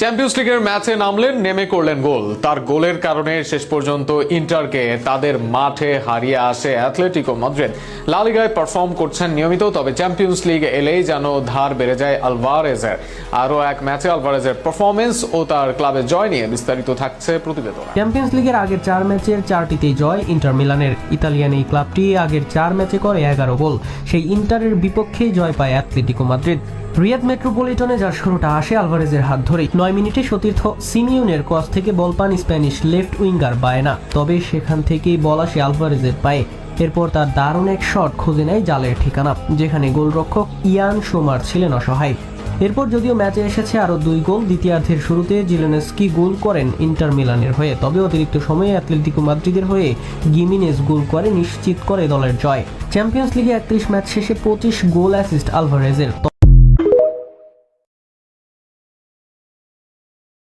Champions লিগের ম্যাচে নামলেন, নেমে করলেন গোল। তার গোলের কারণে শেষ পর্যন্ত ইন্টারকে তাদের মাঠে হারিয়ে আসে অ্যাথলেটিকো মাদ্রিদ। লা লিগায় পারফর্ম করছেন নিয়মিত, তবে চ্যাম্পিয়ন্স লিগ এলেই যেন ধার বেড়ে যায় আলভারেজের। আরও এক ম্যাচে আলভারেজের পারফরমেন্স ও তার ক্লাবের জয় নিয়ে বিস্তারিত থাকছে প্রতিবেদন। চ্যাম্পিয়ন্স লিগের আগের 4 ম্যাচের 4টিতেই জয় ইন্টার মিলানের। ইতালিয়ান এই ক্লাবটি আগের 4 ম্যাচে করে 11 গোল। সেই ইন্টারের বিপক্ষেই জয় পায় অ্যাথলেটিকো মাদ্রিদ। রিয়াদ মেট্রোপলিটনে যার শুরুটা আসে আলভারেজের হাত ধরেই। 9 মিনিটে সতীর্থ সিমিউনের ক্রস থেকে বল পান স্প্যানিশ লেফট উইঙ্গার বায়না, তবে সেখান থেকেই বল আসে আলভারেজের পায়ে। এরপর তার দারুণ এক শট খুঁজে নেয় জালের ঠিকানা, যেখানে গোলরক্ষক ইয়ান সোমার ছিলেন অসহায়। এরপর যদিও ম্যাচে এসেছে আরও 2 গোল। দ্বিতীয়ার্ধের শুরুতে জিলেনস্কি গোল করেন ইন্টার মিলানের হয়ে, তবে অতিরিক্ত সময়ে অ্যাথলেটিকো মাদ্রিদের হয়ে গিমিনেজ গোল করে নিশ্চিত করে দলের জয়। চ্যাম্পিয়ন্স লিগে 31 ম্যাচ শেষে 25 গোল অ্যাসিস্ট আলভারেজের।